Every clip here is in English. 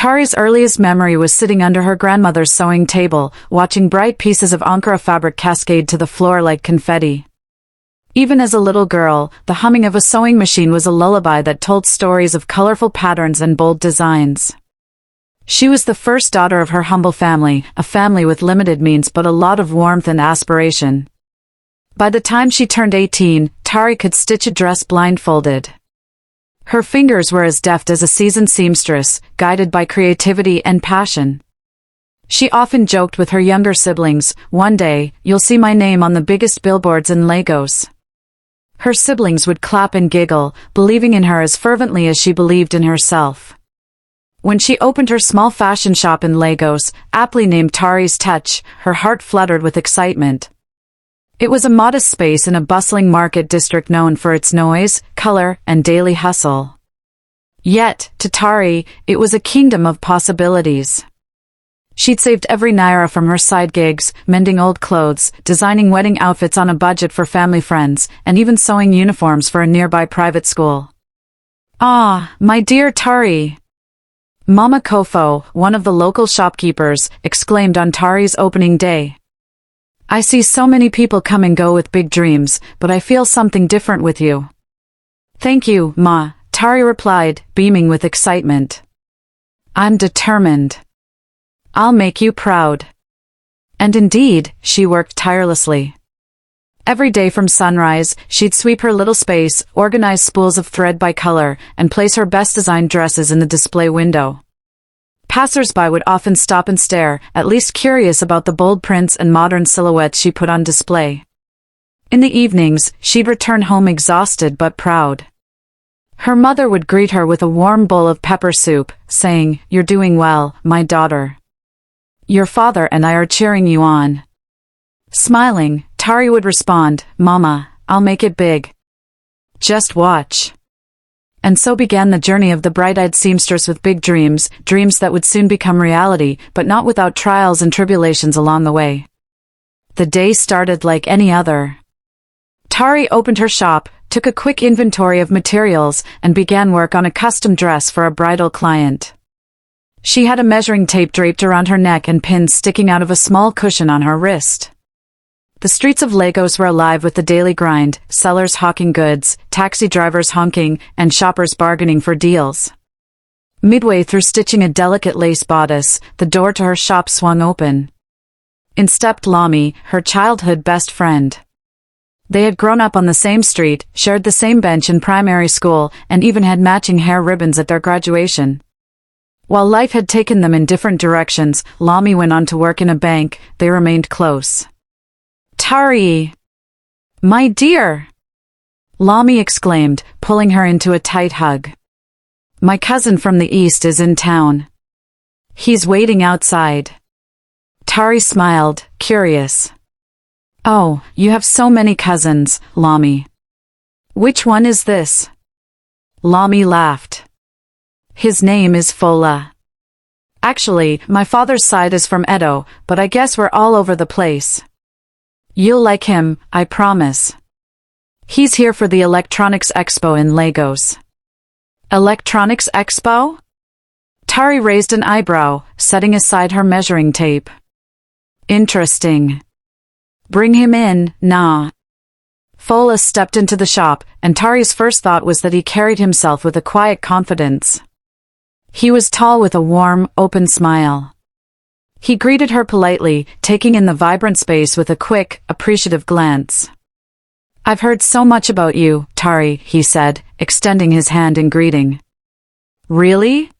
Tari's earliest memory was sitting under her grandmother's sewing table, watching bright pieces of Ankara fabric cascade to the floor like confetti. Even as a little girl, the humming of a sewing machine was a lullaby that told stories of colorful patterns and bold designs. She was the first daughter of her humble family, a family with limited means but a lot of warmth and aspiration. By the time she turned 18, Tari could stitch a dress blindfolded. Her fingers were as deft as a seasoned seamstress, guided by creativity and passion. She often joked with her younger siblings, "One day, you'll see my name on the biggest billboards in Lagos." Her siblings would clap and giggle, believing in her as fervently as she believed in herself. When she opened her small fashion shop in Lagos, aptly named Tari's Touch, her heart fluttered with excitement. It was a modest space in a bustling market district known for its noise, color, and daily hustle. Yet, to Tari, it was a kingdom of possibilities. She'd saved every naira from her side gigs, mending old clothes, designing wedding outfits on a budget for family friends, and even sewing uniforms for a nearby private school. "Ah, my dear Tari!" Mama Kofo, one of the local shopkeepers, exclaimed on Tari's opening day. "I see so many people come and go with big dreams, but I feel something different with you." "Thank you, Ma," Tari replied, beaming with excitement. "I'm determined. I'll make you proud." And indeed, she worked tirelessly. Every day from sunrise, she'd sweep her little space, organize spools of thread by color, and place her best-designed dresses in the display window. Passers-by would often stop and stare, at least curious about the bold prints and modern silhouettes she put on display. In the evenings, she'd return home exhausted but proud. Her mother would greet her with a warm bowl of pepper soup, saying, "You're doing well, my daughter. Your father and I are cheering you on." Smiling, Tari would respond, "Mama, I'll make it big. Just watch." And so began the journey of the bright-eyed seamstress with big dreams, dreams that would soon become reality, but not without trials and tribulations along the way. The day started like any other. Tari opened her shop, took a quick inventory of materials, and began work on a custom dress for a bridal client. She had a measuring tape draped around her neck and pins sticking out of a small cushion on her wrist. The streets of Lagos were alive with the daily grind, sellers hawking goods, taxi drivers honking, and shoppers bargaining for deals. Midway through stitching a delicate lace bodice, the door to her shop swung open. In stepped Lami, her childhood best friend. They had grown up on the same street, shared the same bench in primary school, and even had matching hair ribbons at their graduation. While life had taken them in different directions, Lami went on to work in a bank, they remained close. "Tari! My dear!" Lami exclaimed, pulling her into a tight hug. "My cousin from the east is in town. He's waiting outside." Tari smiled, curious. "Oh, you have so many cousins, Lami. Which one is this?" Lami laughed. "His name is Fola. Actually, my father's side is from Edo, but I guess we're all over the place. You'll like him, I promise. He's here for the Electronics Expo in Lagos." "Electronics Expo?" Tari raised an eyebrow, setting aside her measuring tape. "Interesting. Bring him in, nah." Fola stepped into the shop, and Tari's first thought was that he carried himself with a quiet confidence. He was tall with a warm, open smile. He greeted her politely, taking in the vibrant space with a quick, appreciative glance. "I've heard so much about you, Tari," he said, extending his hand in greeting. "Really?"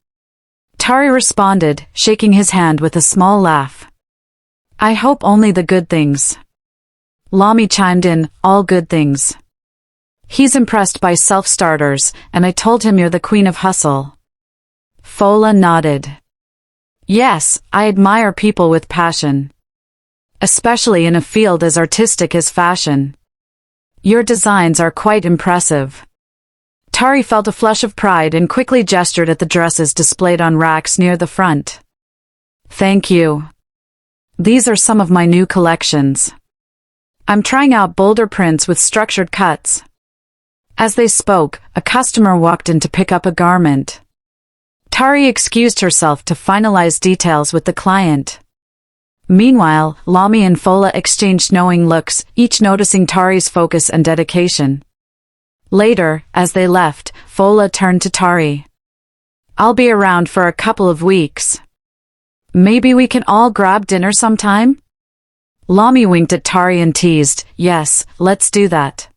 Tari responded, shaking his hand with a small laugh. "I hope only the good things." Lami chimed in, "All good things. He's impressed by self-starters, and I told him you're the queen of hustle." Fola nodded. "Yes, I admire people with passion. Especially in a field as artistic as fashion. Your designs are quite impressive." Tari felt a flush of pride and quickly gestured at the dresses displayed on racks near the front. "Thank you. These are some of my new collections. I'm trying out bolder prints with structured cuts." As they spoke, a customer walked in to pick up a garment. Tari excused herself to finalize details with the client. Meanwhile, Lami and Fola exchanged knowing looks, each noticing Tari's focus and dedication. Later, as they left, Fola turned to Tari. "I'll be around for a couple of weeks. Maybe we can all grab dinner sometime?" Lami winked at Tari and teased, "Yes, let's do that.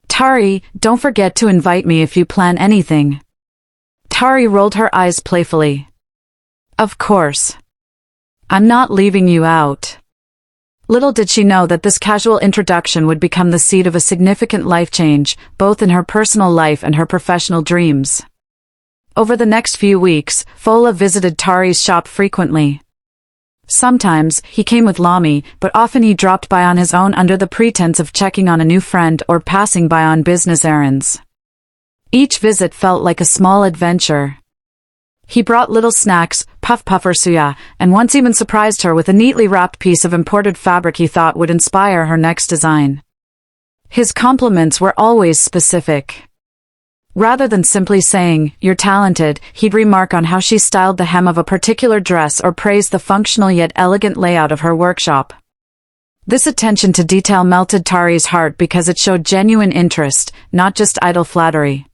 Tari, don't forget to invite me if you plan anything." Tari rolled her eyes playfully. "Of course. I'm not leaving you out." Little did she know that this casual introduction would become the seed of a significant life change, both in her personal life and her professional dreams. Over the next few weeks, Fola visited Tari's shop frequently. Sometimes, he came with Lami, but often he dropped by on his own under the pretense of checking on a new friend or passing by on business errands. Each visit felt like a small adventure. He brought little snacks, puff-puffer suya, and once even surprised her with a neatly wrapped piece of imported fabric he thought would inspire her next design. His compliments were always specific. Rather than simply saying, "You're talented," he'd remark on how she styled the hem of a particular dress or praise the functional yet elegant layout of her workshop. This attention to detail melted Tari's heart because it showed genuine interest, not just idle flattery.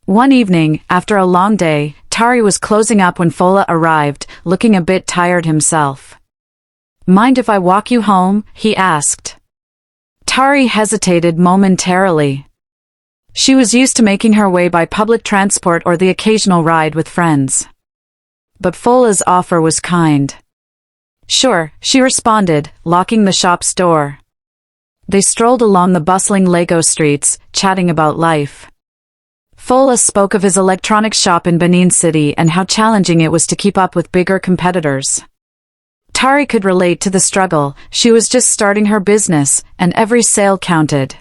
One evening, after a long day, Tari was closing up when Fola arrived, looking a bit tired himself. "Mind if I walk you home?" he asked. Tari hesitated momentarily. She was used to making her way by public transport or the occasional ride with friends. But Fola's offer was kind. "Sure," she responded, locking the shop's door. They strolled along the bustling Lego streets, chatting about life. Fola spoke of his electronics shop in Benin City and how challenging it was to keep up with bigger competitors. Tari could relate to the struggle. She was just starting her business, and every sale counted.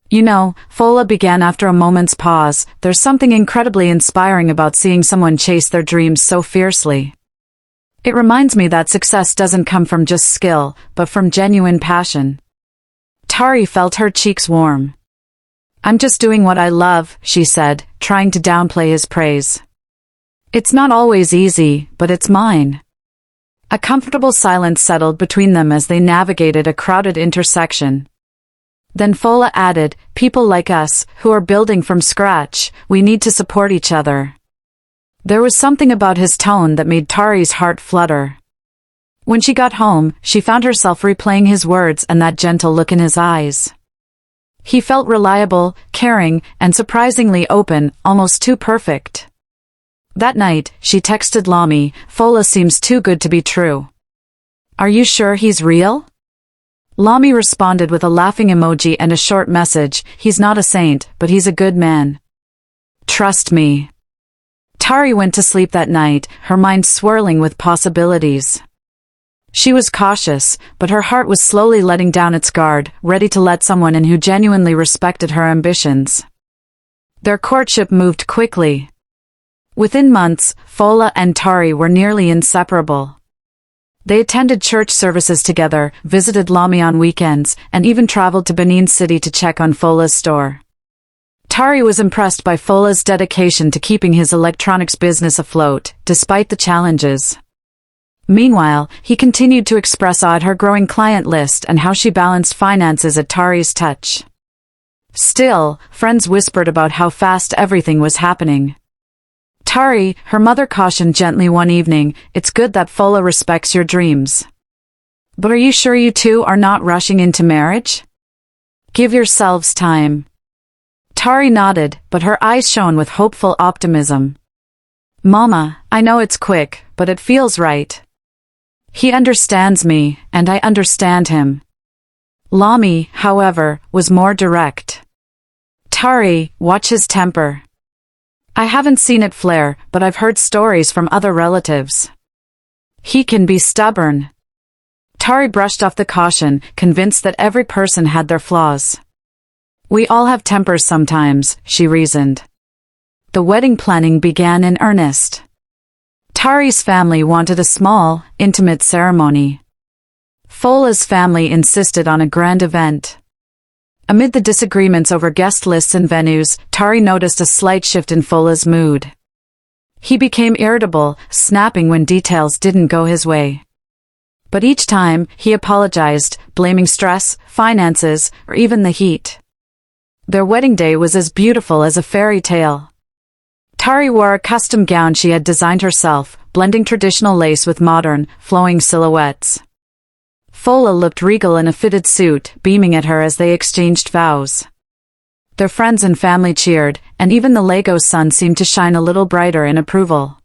"You know," Fola began after a moment's pause, "there's something incredibly inspiring about seeing someone chase their dreams so fiercely. It reminds me that success doesn't come from just skill, but from genuine passion." Tari felt her cheeks warm. "I'm just doing what I love," she said, trying to downplay his praise. "It's not always easy, but it's mine." A comfortable silence settled between them as they navigated a crowded intersection. Then Fola added, "People like us, who are building from scratch, we need to support each other." There was something about his tone that made Tari's heart flutter. When she got home, she found herself replaying his words and that gentle look in his eyes. He felt reliable, caring, and surprisingly open, almost too perfect. That night, she texted Lami, "Fola seems too good to be true. Are you sure he's real?" Lami responded with a laughing emoji and a short message, "He's not a saint, but he's a good man. Trust me." Tari went to sleep that night, her mind swirling with possibilities. She was cautious, but her heart was slowly letting down its guard, ready to let someone in who genuinely respected her ambitions. Their courtship moved quickly. Within months, Fola and Tari were nearly inseparable. They attended church services together, visited Lami on weekends, and even traveled to Benin City to check on Fola's store. Tari was impressed by Fola's dedication to keeping his electronics business afloat, despite the challenges. Meanwhile, he continued to express awe at her growing client list and how she balanced finances at Tari's touch. Still, friends whispered about how fast everything was happening. "Tari," her mother cautioned gently one evening, "it's good that Fola respects your dreams. But are you sure you two are not rushing into marriage? Give yourselves time." Tari nodded, but her eyes shone with hopeful optimism. "Mama, I know it's quick, but it feels right. He understands me, and I understand him." Lami, however, was more direct. "Tari, watch his temper. I haven't seen it flare, but I've heard stories from other relatives. He can be stubborn." Tari brushed off the caution, convinced that every person had their flaws. "We all have tempers sometimes," she reasoned. The wedding planning began in earnest. Tari's family wanted a small, intimate ceremony. Fola's family insisted on a grand event. Amid the disagreements over guest lists and venues, Tari noticed a slight shift in Fola's mood. He became irritable, snapping when details didn't go his way. But each time, he apologized, blaming stress, finances, or even the heat. Their wedding day was as beautiful as a fairy tale. Tari wore a custom gown she had designed herself, blending traditional lace with modern, flowing silhouettes. Fola looked regal in a fitted suit, beaming at her as they exchanged vows. Their friends and family cheered, and even the Lego sun seemed to shine a little brighter in approval.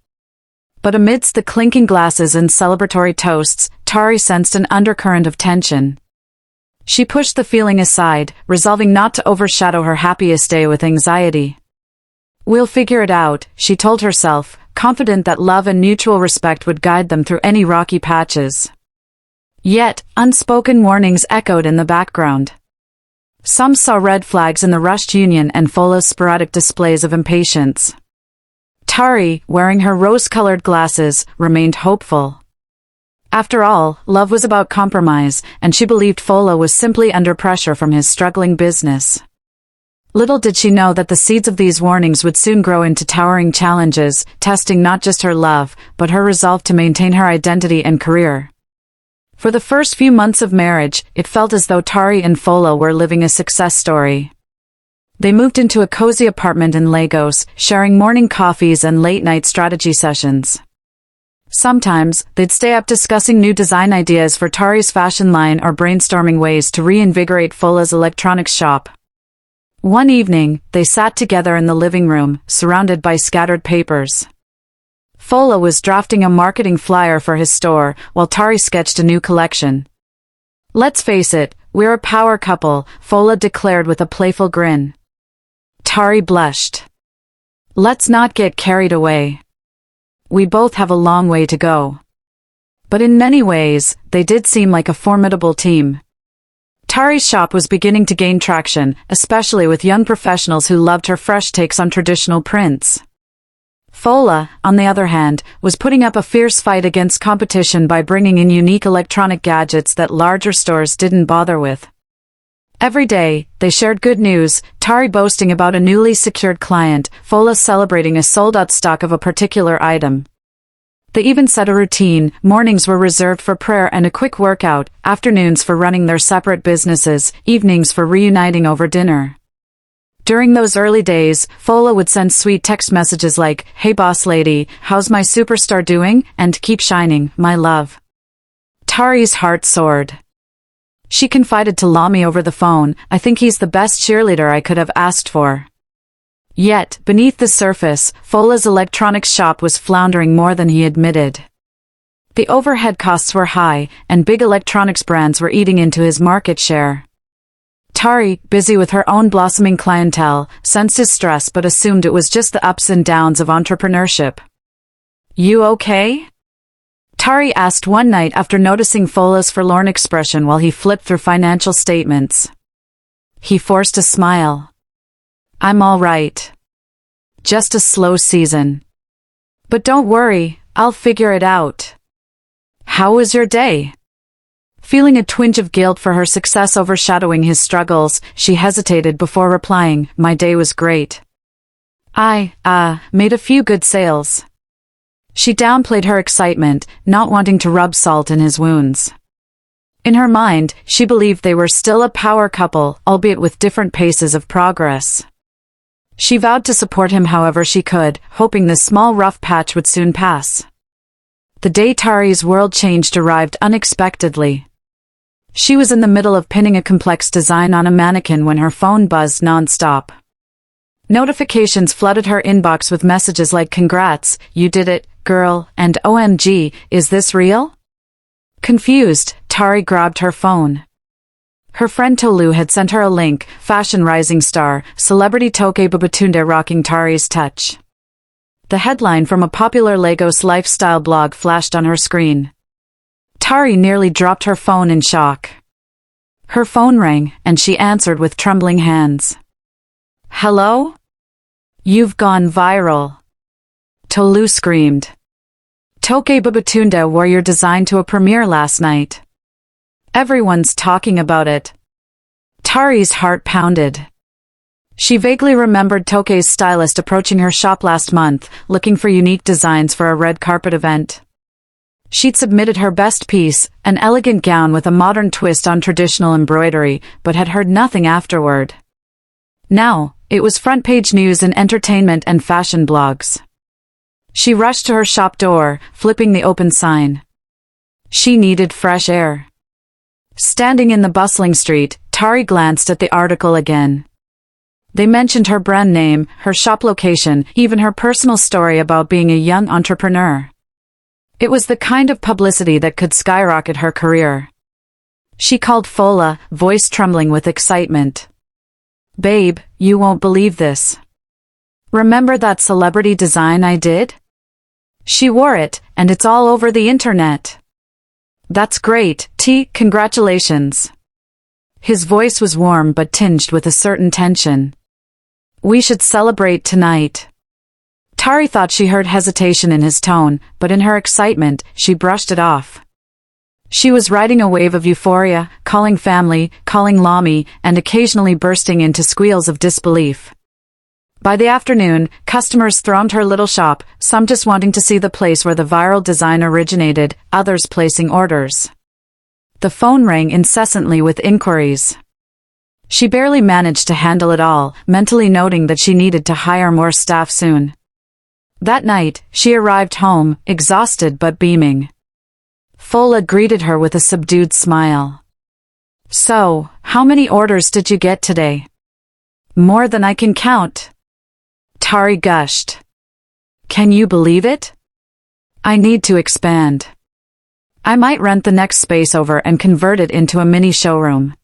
But amidst the clinking glasses and celebratory toasts, Tari sensed an undercurrent of tension. She pushed the feeling aside, resolving not to overshadow her happiest day with anxiety. "We'll figure it out," she told herself, confident that love and mutual respect would guide them through any rocky patches. Yet, unspoken warnings echoed in the background. Some saw red flags in the rushed union and Fola's sporadic displays of impatience. Tari, wearing her rose-colored glasses, remained hopeful. After all, love was about compromise, and she believed Fola was simply under pressure from his struggling business. Little did she know that the seeds of these warnings would soon grow into towering challenges, testing not just her love, but her resolve to maintain her identity and career. For the first few months of marriage, it felt as though Tari and Fola were living a success story. They moved into a cozy apartment in Lagos, sharing morning coffees and late-night strategy sessions. Sometimes, they'd stay up discussing new design ideas for Tari's fashion line or brainstorming ways to reinvigorate Fola's electronics shop. One evening, they sat together in the living room, surrounded by scattered papers. Fola was drafting a marketing flyer for his store, while Tari sketched a new collection. "Let's face it, we're a power couple," Fola declared with a playful grin. Tari blushed. "Let's not get carried away. We both have a long way to go." But in many ways, they did seem like a formidable team. Tari's shop was beginning to gain traction, especially with young professionals who loved her fresh takes on traditional prints. Fola, on the other hand, was putting up a fierce fight against competition by bringing in unique electronic gadgets that larger stores didn't bother with. Every day, they shared good news, Tari boasting about a newly secured client, Fola celebrating a sold-out stock of a particular item. They even set a routine: mornings were reserved for prayer and a quick workout, afternoons for running their separate businesses, evenings for reuniting over dinner. During those early days, Fola would send sweet text messages like, "Hey boss lady, how's my superstar doing?" and "Keep shining, my love." Tari's heart soared. She confided to Lami over the phone, "I think he's the best cheerleader I could have asked for." Yet, beneath the surface, Fola's electronics shop was floundering more than he admitted. The overhead costs were high, and big electronics brands were eating into his market share. Tari, busy with her own blossoming clientele, sensed his stress but assumed it was just the ups and downs of entrepreneurship. "You okay?" Tari asked one night after noticing Fola's forlorn expression while he flipped through financial statements. He forced a smile. "I'm all right. Just a slow season. But don't worry, I'll figure it out." "How was your day?" Feeling a twinge of guilt for her success overshadowing his struggles, she hesitated before replying, "My day was great. I made a few good sales." She downplayed her excitement, not wanting to rub salt in his wounds. In her mind, she believed they were still a power couple, albeit with different paces of progress. She vowed to support him however she could, hoping this small rough patch would soon pass. The day Tari's world changed arrived unexpectedly. She was in the middle of pinning a complex design on a mannequin when her phone buzzed non-stop. Notifications flooded her inbox with messages like "Congrats, you did it, girl," and "OMG, is this real?" Confused, Tari grabbed her phone. Her friend Tolu had sent her a link: fashion rising star, celebrity Toke Babatunde rocking Tari's touch. The headline from a popular Lagos lifestyle blog flashed on her screen. Tari nearly dropped her phone in shock. Her phone rang, and she answered with trembling hands. "Hello? You've gone viral." Tolu screamed. "Toke Babatunde wore your design to a premiere last night. Everyone's talking about it." Tari's heart pounded. She vaguely remembered Tokei's stylist approaching her shop last month, looking for unique designs for a red carpet event. She'd submitted her best piece, an elegant gown with a modern twist on traditional embroidery, but had heard nothing afterward. Now, it was front-page news in entertainment and fashion blogs. She rushed to her shop door, flipping the open sign. She needed fresh air. Standing in the bustling street, Tari glanced at the article again. They mentioned her brand name, her shop location, even her personal story about being a young entrepreneur. It was the kind of publicity that could skyrocket her career. She called Fola, voice trembling with excitement. "Babe, you won't believe this. Remember that celebrity design I did? She wore it, and it's all over the internet." "That's great, T, congratulations." His voice was warm but tinged with a certain tension. "We should celebrate tonight." Tari thought she heard hesitation in his tone, but in her excitement, she brushed it off. She was riding a wave of euphoria, calling family, calling Lami, and occasionally bursting into squeals of disbelief. By the afternoon, customers thronged her little shop, some just wanting to see the place where the viral design originated, others placing orders. The phone rang incessantly with inquiries. She barely managed to handle it all, mentally noting that she needed to hire more staff soon. That night, she arrived home, exhausted but beaming. Fola greeted her with a subdued smile. "So, how many orders did you get today?" "More than I can count." Tari gushed. "Can you believe it? I need to expand. I might rent the next space over and convert it into a mini showroom."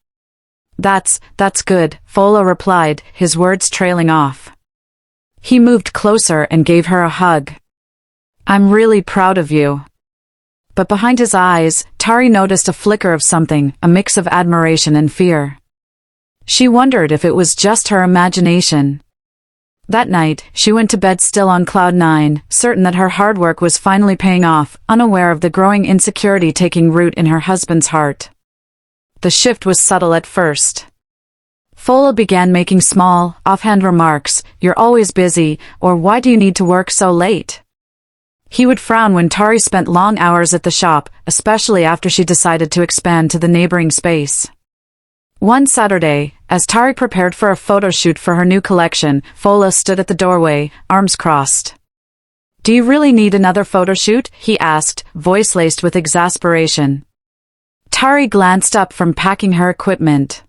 That's good," Fola replied, his words trailing off. He moved closer and gave her a hug. "I'm really proud of you." But behind his eyes, Tari noticed a flicker of something, a mix of admiration and fear. She wondered if it was just her imagination. That night, she went to bed still on cloud nine, certain that her hard work was finally paying off, unaware of the growing insecurity taking root in her husband's heart. The shift was subtle at first. Fola began making small, offhand remarks, "You're always busy," or "Why do you need to work so late?" He would frown when Tari spent long hours at the shop, especially after she decided to expand to the neighboring space. One Saturday, as Tari prepared for a photo shoot for her new collection, Fola stood at the doorway, arms crossed. "Do you really need another photo shoot?" he asked, voice laced with exasperation. Tari glanced up from packing her equipment.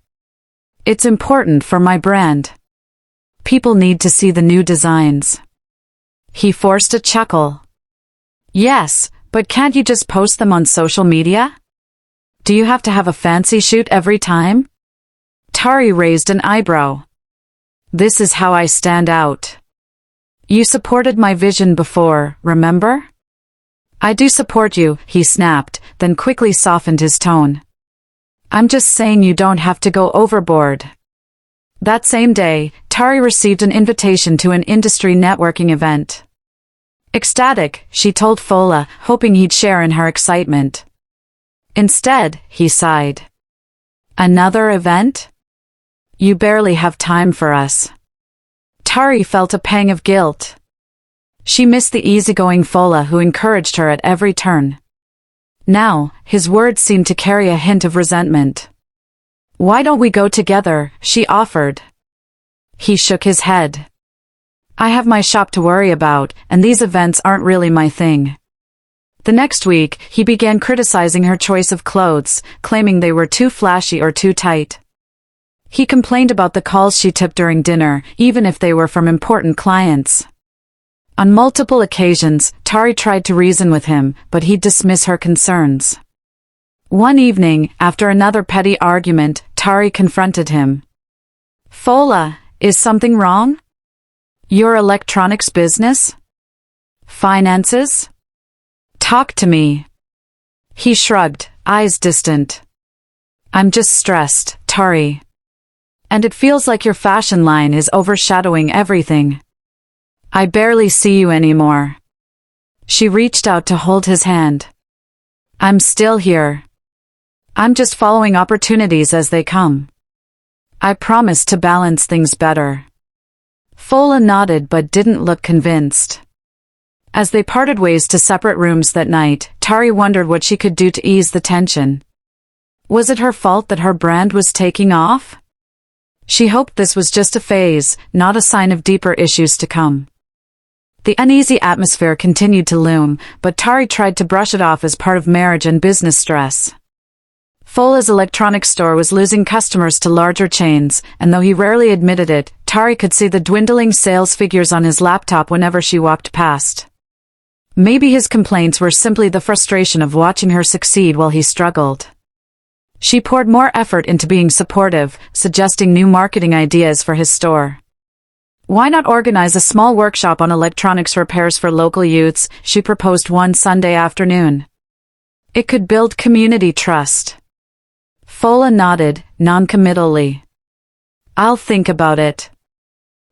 "It's important for my brand. People need to see the new designs." He forced a chuckle. "Yes, but can't you just post them on social media? Do you have to have a fancy shoot every time?" Tari raised an eyebrow. "This is how I stand out. You supported my vision before, remember?" "I do support you," he snapped, then quickly softened his tone. "I'm just saying you don't have to go overboard." That same day, Tari received an invitation to an industry networking event. Ecstatic, she told Fola, hoping he'd share in her excitement. Instead, he sighed. "Another event? You barely have time for us." Tari felt a pang of guilt. She missed the easygoing Fola who encouraged her at every turn. Now, his words seemed to carry a hint of resentment. "Why don't we go together?" she offered. He shook his head. "I have my shop to worry about, and these events aren't really my thing." The next week, he began criticizing her choice of clothes, claiming they were too flashy or too tight. He complained about the calls she took during dinner, even if they were from important clients. On multiple occasions, Tari tried to reason with him, but he'd dismiss her concerns. One evening, after another petty argument, Tari confronted him. "Fola, is something wrong? Your electronics business? Finances? Talk to me." He shrugged, eyes distant. "I'm just stressed, Tari. And it feels like your fashion line is overshadowing everything. I barely see you anymore." She reached out to hold his hand. "I'm still here. I'm just following opportunities as they come. I promise to balance things better." Fola nodded but didn't look convinced. As they parted ways to separate rooms that night, Tari wondered what she could do to ease the tension. Was it her fault that her brand was taking off? She hoped this was just a phase, not a sign of deeper issues to come. The uneasy atmosphere continued to loom, but Tari tried to brush it off as part of marriage and business stress. Fola's electronics store was losing customers to larger chains, and though he rarely admitted it, Tari could see the dwindling sales figures on his laptop whenever she walked past. Maybe his complaints were simply the frustration of watching her succeed while he struggled. She poured more effort into being supportive, suggesting new marketing ideas for his store. Why not organize a small workshop on electronics repairs for local youths, she proposed one Sunday afternoon. It could build community trust. Fola nodded, non-committally. I'll think about it.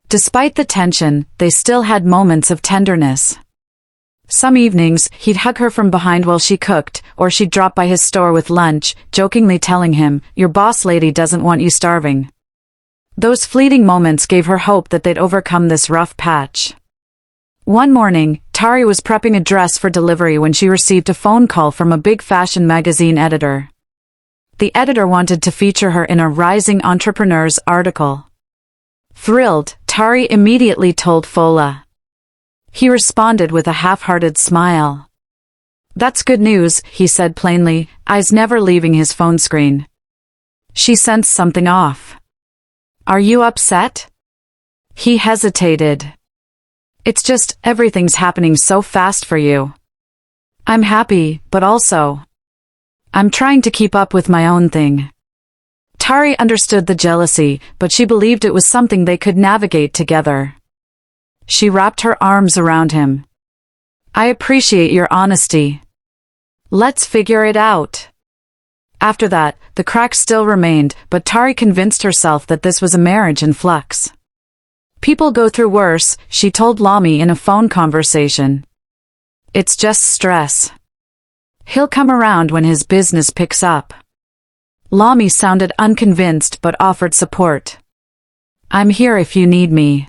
Despite the tension, they still had moments of tenderness. Some evenings, he'd hug her from behind while she cooked, or she'd drop by his store with lunch, jokingly telling him, "Your boss lady doesn't want you starving." Those fleeting moments gave her hope that they'd overcome this rough patch. One morning, Tari was prepping a dress for delivery when she received a phone call from a big fashion magazine editor. The editor wanted to feature her in a Rising Entrepreneurs article. Thrilled, Tari immediately told Fola. He responded with a half-hearted smile. "That's good news," he said plainly, eyes never leaving his phone screen. She sensed something off. "Are you upset?" He hesitated. "It's just, everything's happening so fast for you." "I'm happy, but also, I'm trying to keep up with my own thing." Tari understood the jealousy, but she believed it was something they could navigate together. She wrapped her arms around him. "I appreciate your honesty. Let's figure it out." After that, the cracks still remained, but Tari convinced herself that this was a marriage in flux. "People go through worse," she told Lami in a phone conversation. "It's just stress. He'll come around when his business picks up." Lami sounded unconvinced but offered support. "I'm here if you need me."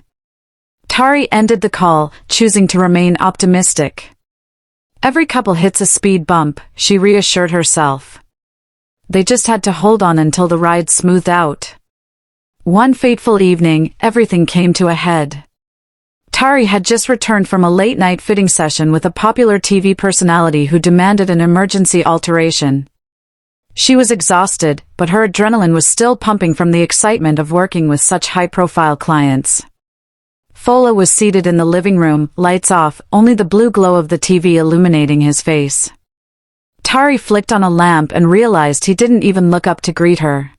Tari ended the call, choosing to remain optimistic. Every couple hits a speed bump, she reassured herself. They just had to hold on until the ride smoothed out. One fateful evening, everything came to a head. Tari had just returned from a late-night fitting session with a popular TV personality who demanded an emergency alteration. She was exhausted, but her adrenaline was still pumping from the excitement of working with such high-profile clients. Fola was seated in the living room, lights off, only the blue glow of the TV illuminating his face. Tari flicked on a lamp and realized he didn't even look up to greet her.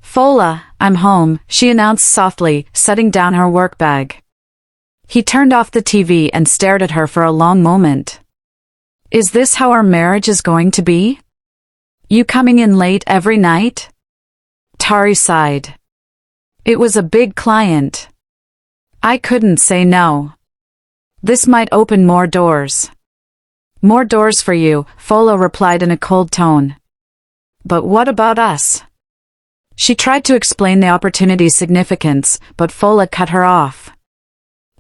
"Fola, I'm home," she announced softly, setting down her work bag. He turned off the TV and stared at her for a long moment. "Is this how our marriage is going to be? You coming in late every night?" Tari sighed. "It was a big client. I couldn't say no. This might open more doors." "More doors for you," Fola replied in a cold tone. "But what about us?" She tried to explain the opportunity's significance, but Fola cut her off.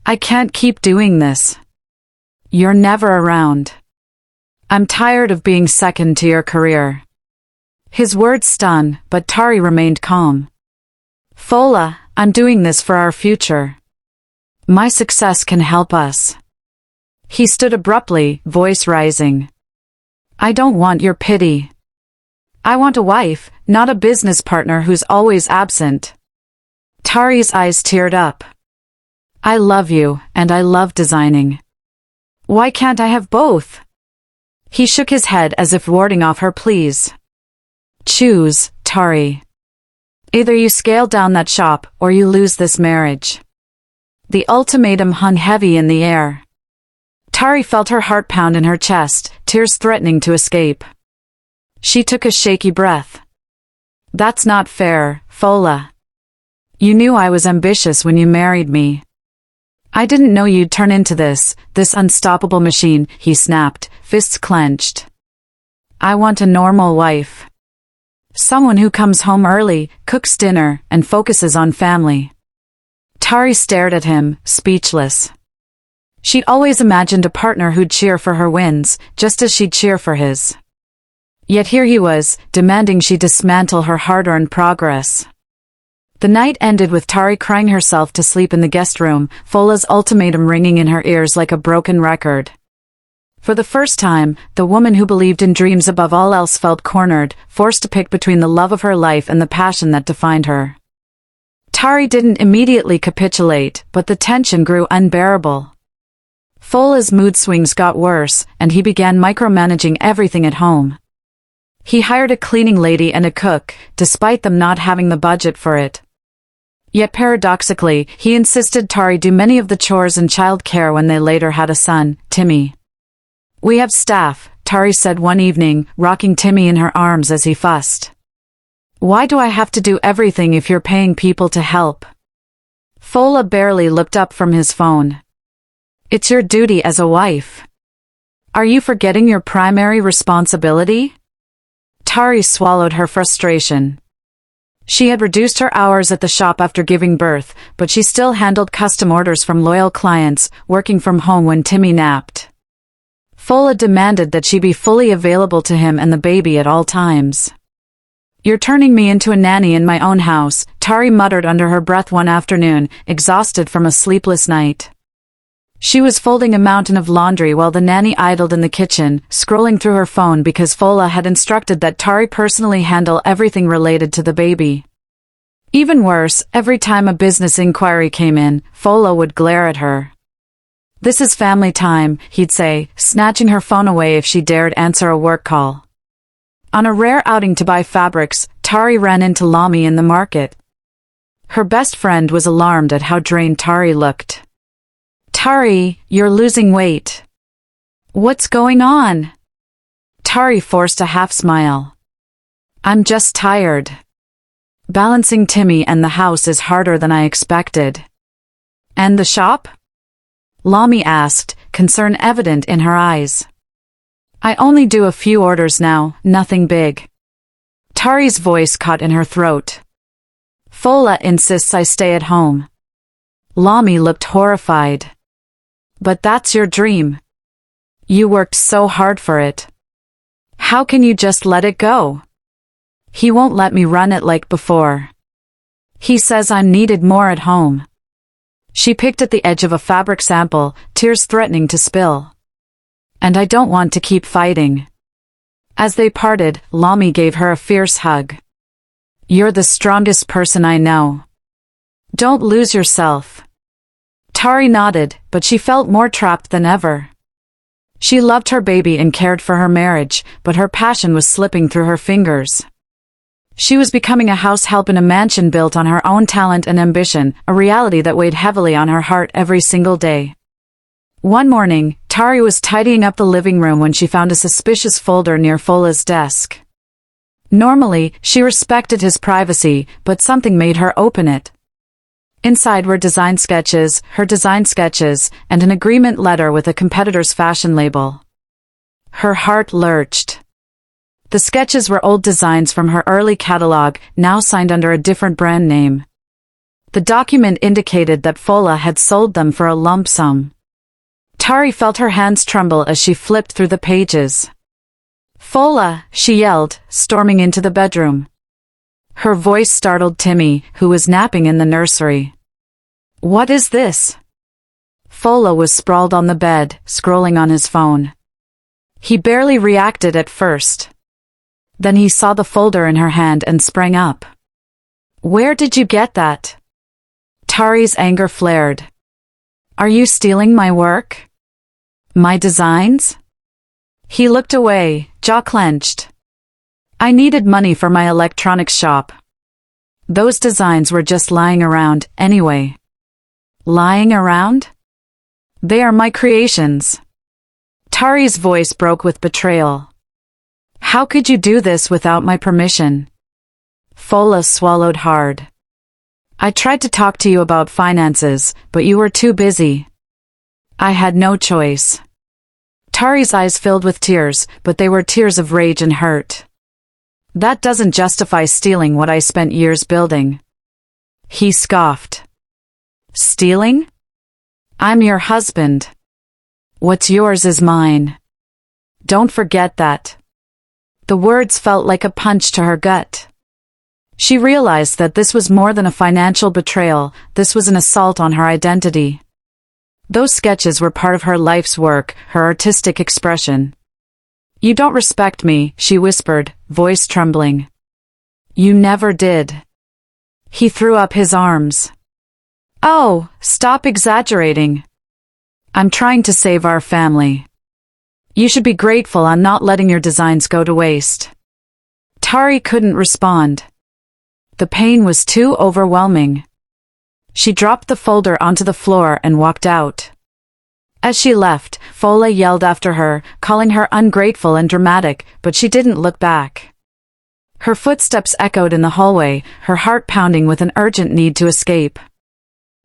"I can't keep doing this. You're never around. I'm tired of being second to your career." His words stung, but Tari remained calm. "Fola, I'm doing this for our future. My success can help us." He stood abruptly, voice rising. "I don't want your pity. I want a wife, not a business partner who's always absent." Tari's eyes teared up. "I love you, and I love designing. Why can't I have both?" He shook his head as if warding off her pleas. "Choose, Tari. Either you scale down that shop, or you lose this marriage." The ultimatum hung heavy in the air. Tari felt her heart pound in her chest, tears threatening to escape. She took a shaky breath. "That's not fair, Fola. You knew I was ambitious when you married me. I didn't know you'd turn into this unstoppable machine," he snapped, fists clenched. "I want a normal wife. Someone who comes home early, cooks dinner, and focuses on family." Tari stared at him, speechless. She'd always imagined a partner who'd cheer for her wins, just as she'd cheer for his. Yet here he was, demanding she dismantle her hard-earned progress. The night ended with Tari crying herself to sleep in the guest room, Fola's ultimatum ringing in her ears like a broken record. For the first time, the woman who believed in dreams above all else felt cornered, forced to pick between the love of her life and the passion that defined her. Tari didn't immediately capitulate, but the tension grew unbearable. Fola's mood swings got worse, and he began micromanaging everything at home. He hired a cleaning lady and a cook, despite them not having the budget for it. Yet paradoxically, he insisted Tari do many of the chores and child care when they later had a son, Timmy. "We have staff," Tari said one evening, rocking Timmy in her arms as he fussed. "Why do I have to do everything if you're paying people to help?" Fola barely looked up from his phone. "It's your duty as a wife. Are you forgetting your primary responsibility?" Tari swallowed her frustration. She had reduced her hours at the shop after giving birth, but she still handled custom orders from loyal clients, working from home when Timmy napped. Fola demanded that she be fully available to him and the baby at all times. "You're turning me into a nanny in my own house," Tari muttered under her breath one afternoon, exhausted from a sleepless night. She was folding a mountain of laundry while the nanny idled in the kitchen, scrolling through her phone because Fola had instructed that Tari personally handle everything related to the baby. Even worse, every time a business inquiry came in, Fola would glare at her. "This is family time," he'd say, snatching her phone away if she dared answer a work call. On a rare outing to buy fabrics, Tari ran into Lami in the market. Her best friend was alarmed at how drained Tari looked. "Tari, you're losing weight. What's going on?" Tari forced a half-smile. "I'm just tired. Balancing Timmy and the house is harder than I expected." "And the shop?" Lami asked, concern evident in her eyes. "I only do a few orders now, nothing big." Tari's voice caught in her throat. "Fola insists I stay at home." Lami looked horrified. "But that's your dream. You worked so hard for it. How can you just let it go?" "He won't let me run it like before. He says I'm needed more at home." She picked at the edge of a fabric sample, tears threatening to spill. "And I don't want to keep fighting." As they parted, Lami gave her a fierce hug. "You're the strongest person I know. Don't lose yourself." Tari nodded, but she felt more trapped than ever. She loved her baby and cared for her marriage, but her passion was slipping through her fingers. She was becoming a house help in a mansion built on her own talent and ambition, a reality that weighed heavily on her heart every single day. One morning, Tari was tidying up the living room when she found a suspicious folder near Fola's desk. Normally, she respected his privacy, but something made her open it. Inside were design sketches, her design sketches, and an agreement letter with a competitor's fashion label. Her heart lurched. The sketches were old designs from her early catalog, now signed under a different brand name. The document indicated that Fola had sold them for a lump sum. Tari felt her hands tremble as she flipped through the pages. "Fola!" she yelled, storming into the bedroom. Her voice startled Timmy, who was napping in the nursery. "What is this?" Fola was sprawled on the bed, scrolling on his phone. He barely reacted at first. Then he saw the folder in her hand and sprang up. "Where did you get that?" Tari's anger flared. "Are you stealing my work? My designs?" He looked away, jaw clenched. "I needed money for my electronics shop. Those designs were just lying around, anyway." "Lying around?" "They are my creations." Tari's voice broke with betrayal. "How could you do this without my permission?" Fola swallowed hard. "I tried to talk to you about finances, but you were too busy. I had no choice." Tari's eyes filled with tears, but they were tears of rage and hurt. "That doesn't justify stealing what I spent years building." He scoffed. Stealing? I'm your husband. What's yours is mine. Don't forget that. The words felt like a punch to her gut. She realized that this was more than a financial betrayal, this was an assault on her identity. Those sketches were part of her life's work, her artistic expression. You don't respect me, she whispered, voice trembling. You never did. He threw up his arms. Oh, stop exaggerating. I'm trying to save our family. You should be grateful I'm not letting your designs go to waste. Tari couldn't respond. The pain was too overwhelming. She dropped the folder onto the floor and walked out. As she left, Fola yelled after her, calling her ungrateful and dramatic, but she didn't look back. Her footsteps echoed in the hallway, her heart pounding with an urgent need to escape.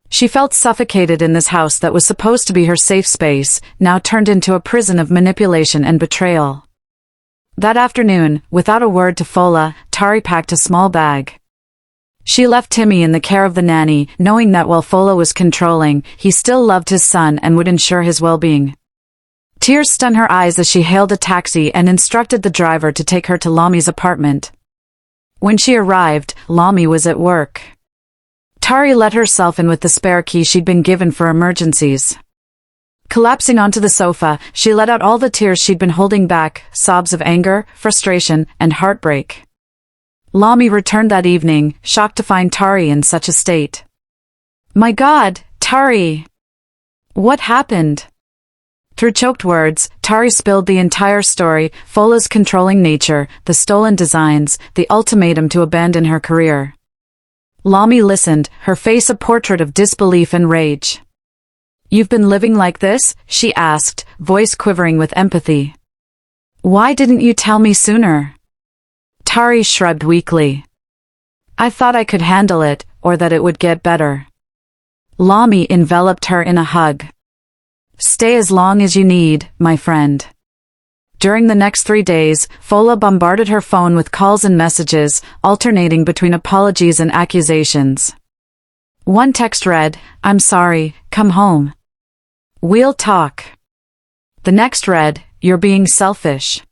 She felt suffocated in this house that was supposed to be her safe space, now turned into a prison of manipulation and betrayal. That afternoon, without a word to Fola, Tari packed a small bag. She left Timmy in the care of the nanny, knowing that while Fola was controlling, he still loved his son and would ensure his well-being. Tears stung her eyes as she hailed a taxi and instructed the driver to take her to Lami's apartment. When she arrived, Lami was at work. Tari let herself in with the spare key she'd been given for emergencies. Collapsing onto the sofa, she let out all the tears she'd been holding back, sobs of anger, frustration, and heartbreak. Lami returned that evening, shocked to find Tari in such a state. My God, Tari! What happened? Through choked words, Tari spilled the entire story, Fola's controlling nature, the stolen designs, the ultimatum to abandon her career. Lami listened, her face a portrait of disbelief and rage. You've been living like this? She asked, voice quivering with empathy. Why didn't you tell me sooner? Tari shrugged weakly. I thought I could handle it, or that it would get better. Lami enveloped her in a hug. Stay as long as you need, my friend. During the next 3 days, Fola bombarded her phone with calls and messages, alternating between apologies and accusations. One text read, I'm sorry, come home. We'll talk. The next read, you're being selfish.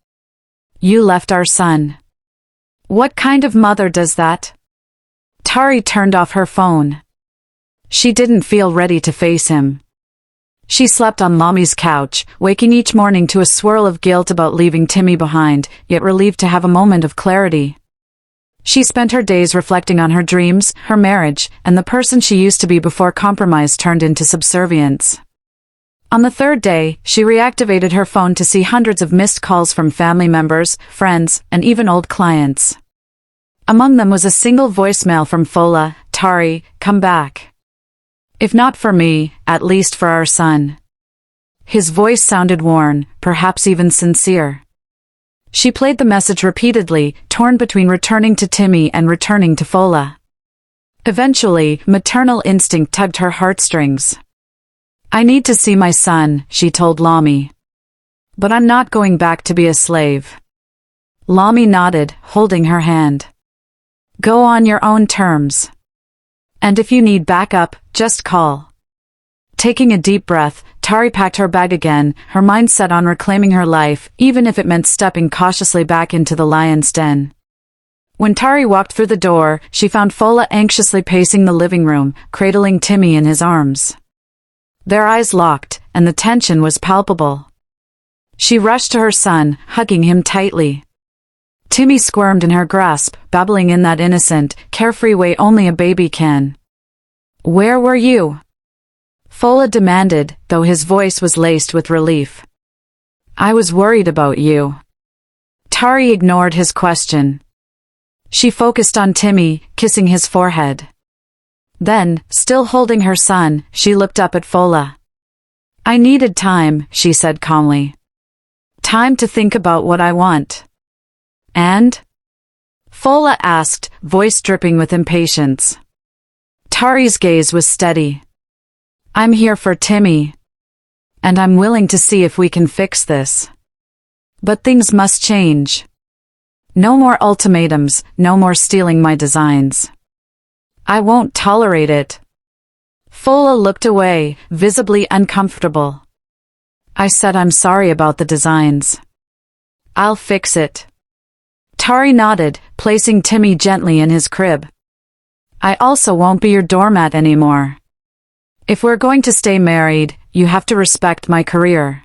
You left our son. What kind of mother does that? Tari turned off her phone. She didn't feel ready to face him. She slept on Lami's couch, waking each morning to a swirl of guilt about leaving Timmy behind, yet relieved to have a moment of clarity. She spent her days reflecting on her dreams, her marriage, and the person she used to be before compromise turned into subservience. On the third day, she reactivated her phone to see hundreds of missed calls from family members, friends, and even old clients. Among them was a single voicemail from Fola, Tari, come back. If not for me, at least for our son. His voice sounded worn, perhaps even sincere. She played the message repeatedly, torn between returning to Timmy and returning to Fola. Eventually, maternal instinct tugged her heartstrings. I need to see my son, she told Lami. But I'm not going back to be a slave. Lami nodded, holding her hand. Go on your own terms. And if you need backup, just call. Taking a deep breath, Tari packed her bag again, her mind set on reclaiming her life, even if it meant stepping cautiously back into the lion's den. When Tari walked through the door, she found Fola anxiously pacing the living room, cradling Timmy in his arms. Their eyes locked, and the tension was palpable. She rushed to her son, hugging him tightly. Timmy squirmed in her grasp, babbling in that innocent, carefree way only a baby can. Where were you? Fola demanded, though his voice was laced with relief. I was worried about you. Tari ignored his question. She focused on Timmy, kissing his forehead. Then, still holding her son, she looked up at Fola. I needed time, she said calmly. Time to think about what I want. And? Fola asked, voice dripping with impatience. Tari's gaze was steady. I'm here for Timmy. And I'm willing to see if we can fix this. But things must change. No more ultimatums, no more stealing my designs. I won't tolerate it. Fola looked away, visibly uncomfortable. I said I'm sorry about the designs. I'll fix it. Tari nodded, placing Timmy gently in his crib. I also won't be your doormat anymore. If we're going to stay married, you have to respect my career.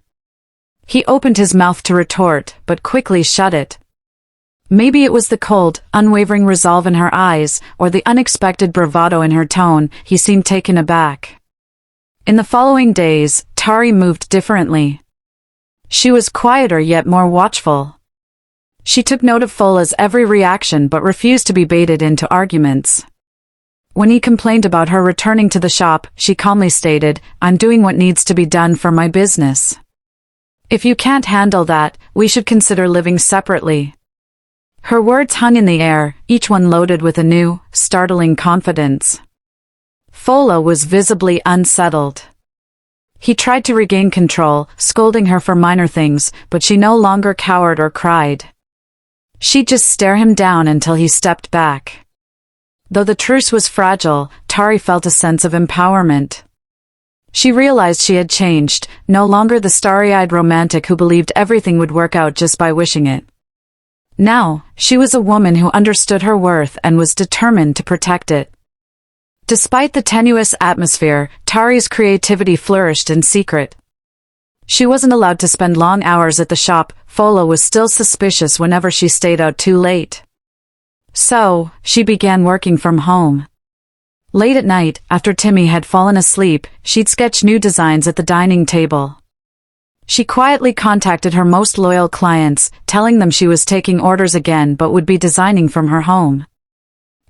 He opened his mouth to retort, but quickly shut it. Maybe it was the cold, unwavering resolve in her eyes, or the unexpected bravado in her tone. He seemed taken aback. In the following days, Tari moved differently. She was quieter yet more watchful. She took note of Fola's every reaction but refused to be baited into arguments. When he complained about her returning to the shop, she calmly stated, I'm doing what needs to be done for my business. If you can't handle that, we should consider living separately. Her words hung in the air, each one loaded with a new, startling confidence. Fola was visibly unsettled. He tried to regain control, scolding her for minor things, but she no longer cowered or cried. She'd just stare him down until he stepped back. Though the truce was fragile, Tari felt a sense of empowerment. She realized she had changed, no longer the starry-eyed romantic who believed everything would work out just by wishing it. Now, she was a woman who understood her worth and was determined to protect it. Despite the tenuous atmosphere, Tari's creativity flourished in secret. She wasn't allowed to spend long hours at the shop. Fola was still suspicious whenever she stayed out too late. So, she began working from home. Late at night, after Timmy had fallen asleep, she'd sketch new designs at the dining table. She quietly contacted her most loyal clients, telling them she was taking orders again but would be designing from her home.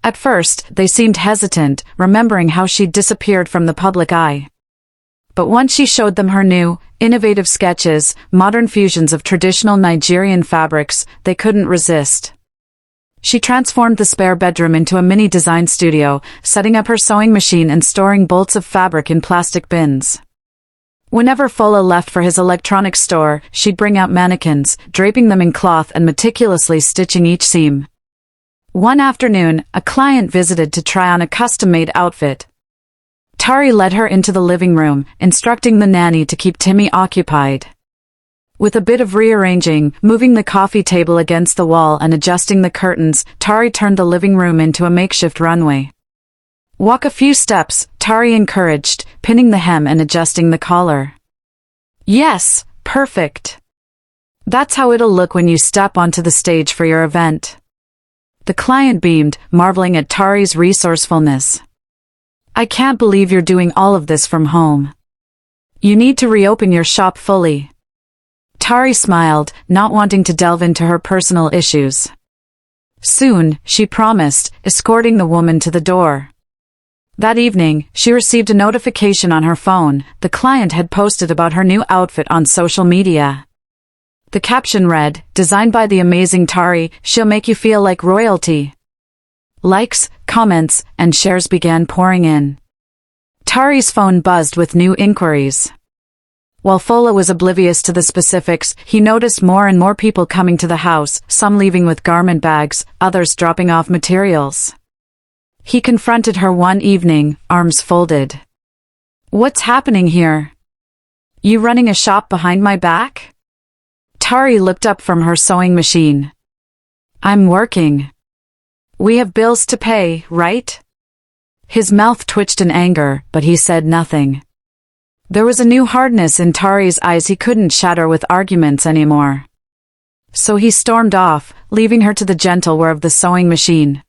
At first, they seemed hesitant, remembering how she'd disappeared from the public eye. But once she showed them her new, innovative sketches, modern fusions of traditional Nigerian fabrics, they couldn't resist. She transformed the spare bedroom into a mini design studio, setting up her sewing machine and storing bolts of fabric in plastic bins. Whenever Fola left for his electronics store, she'd bring out mannequins, draping them in cloth and meticulously stitching each seam. One afternoon, a client visited to try on a custom-made outfit. Tari led her into the living room, instructing the nanny to keep Timmy occupied. With a bit of rearranging, moving the coffee table against the wall and adjusting the curtains, Tari turned the living room into a makeshift runway. Walk a few steps, Tari encouraged, pinning the hem and adjusting the collar. Yes, perfect. That's how it'll look when you step onto the stage for your event. The client beamed, marveling at Tari's resourcefulness. I can't believe you're doing all of this from home. You need to reopen your shop fully. Tari smiled, not wanting to delve into her personal issues. Soon, she promised, escorting the woman to the door. That evening, she received a notification on her phone. The client had posted about her new outfit on social media. The caption read, "Designed by the amazing Tari, she'll make you feel like royalty." Likes, comments, and shares began pouring in. Tari's phone buzzed with new inquiries. While Fola was oblivious to the specifics, he noticed more and more people coming to the house, some leaving with garment bags, others dropping off materials. He confronted her one evening, arms folded. "What's happening here? You running a shop behind my back?" Tari looked up from her sewing machine. "I'm working. We have bills to pay, right?" His mouth twitched in anger, but he said nothing. There was a new hardness in Tari's eyes he couldn't shatter with arguments anymore. So he stormed off, leaving her to the gentle whir of the sewing machine.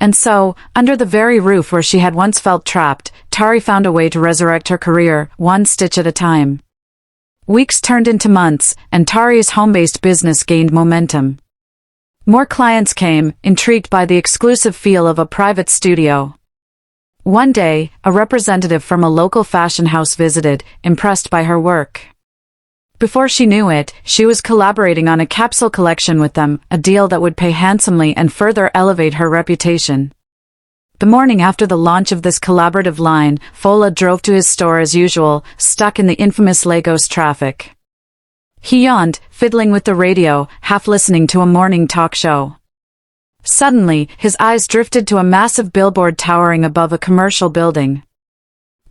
And so, under the very roof where she had once felt trapped, Tari found a way to resurrect her career, one stitch at a time. Weeks turned into months, and Tari's home-based business gained momentum. More clients came, intrigued by the exclusive feel of a private studio. One day, a representative from a local fashion house visited, impressed by her work. Before she knew it, she was collaborating on a capsule collection with them, a deal that would pay handsomely and further elevate her reputation. The morning after the launch of this collaborative line, Fola drove to his store as usual, stuck in the infamous Lagos traffic. He yawned, fiddling with the radio, half listening to a morning talk show. Suddenly, his eyes drifted to a massive billboard towering above a commercial building.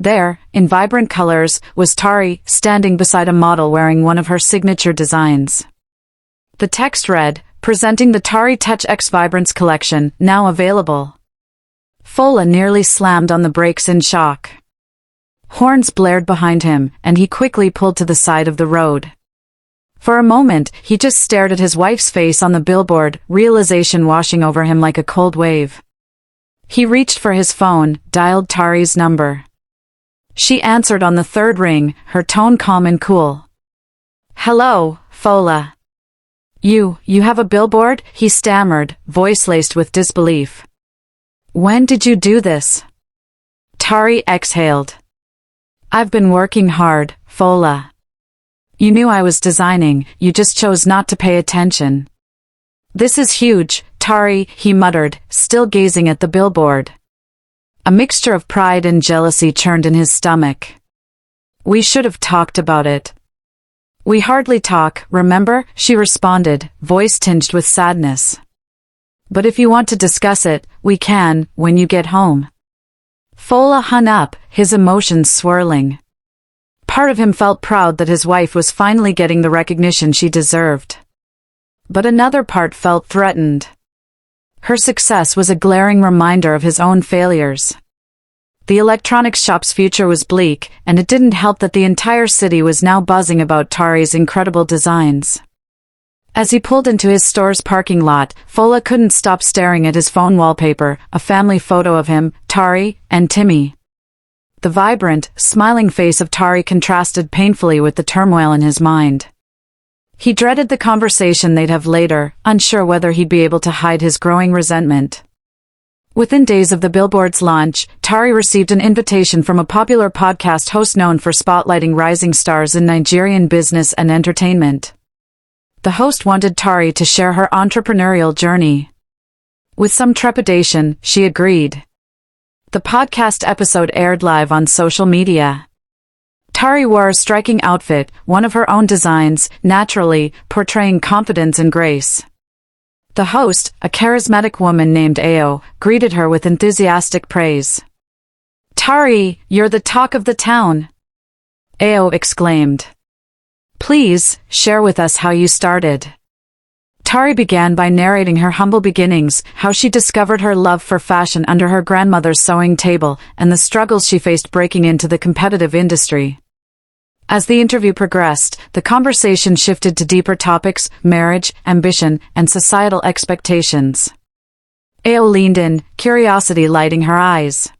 There, in vibrant colors, was Tari, standing beside a model wearing one of her signature designs. The text read, "Presenting the Tari Touch X Vibrance Collection, now available." Fola nearly slammed on the brakes in shock. Horns blared behind him, and he quickly pulled to the side of the road. For a moment, he just stared at his wife's face on the billboard, realization washing over him like a cold wave. He reached for his phone, dialed Tari's number. She answered on the third ring, her tone calm and cool. "Hello, Fola. You have a billboard?" he stammered, voice laced with disbelief. "When did you do this?" Tari exhaled. "I've been working hard, Fola. You knew I was designing, you just chose not to pay attention." "This is huge, Tari," he muttered, still gazing at the billboard. A mixture of pride and jealousy churned in his stomach. "We should have talked about it." "We hardly talk, remember?" she responded, voice tinged with sadness. "But if you want to discuss it, we can, when you get home." Fola hung up, his emotions swirling. Part of him felt proud that his wife was finally getting the recognition she deserved. But another part felt threatened. Her success was a glaring reminder of his own failures. The electronics shop's future was bleak, and it didn't help that the entire city was now buzzing about Tari's incredible designs. As he pulled into his store's parking lot, Fola couldn't stop staring at his phone wallpaper, a family photo of him, Tari, and Timmy. The vibrant, smiling face of Tari contrasted painfully with the turmoil in his mind. He dreaded the conversation they'd have later, unsure whether he'd be able to hide his growing resentment. Within days of the billboard's launch, Tari received an invitation from a popular podcast host known for spotlighting rising stars in Nigerian business and entertainment. The host wanted Tari to share her entrepreneurial journey. With some trepidation, she agreed. The podcast episode aired live on social media. Tari wore a striking outfit, one of her own designs, naturally, portraying confidence and grace. The host, a charismatic woman named Ao, greeted her with enthusiastic praise. "Tari, you're the talk of the town!" Ao exclaimed. "Please, share with us how you started." Tari began by narrating her humble beginnings, how she discovered her love for fashion under her grandmother's sewing table, and the struggles she faced breaking into the competitive industry. As the interview progressed, the conversation shifted to deeper topics: marriage, ambition, and societal expectations. Ao leaned in, curiosity lighting her eyes.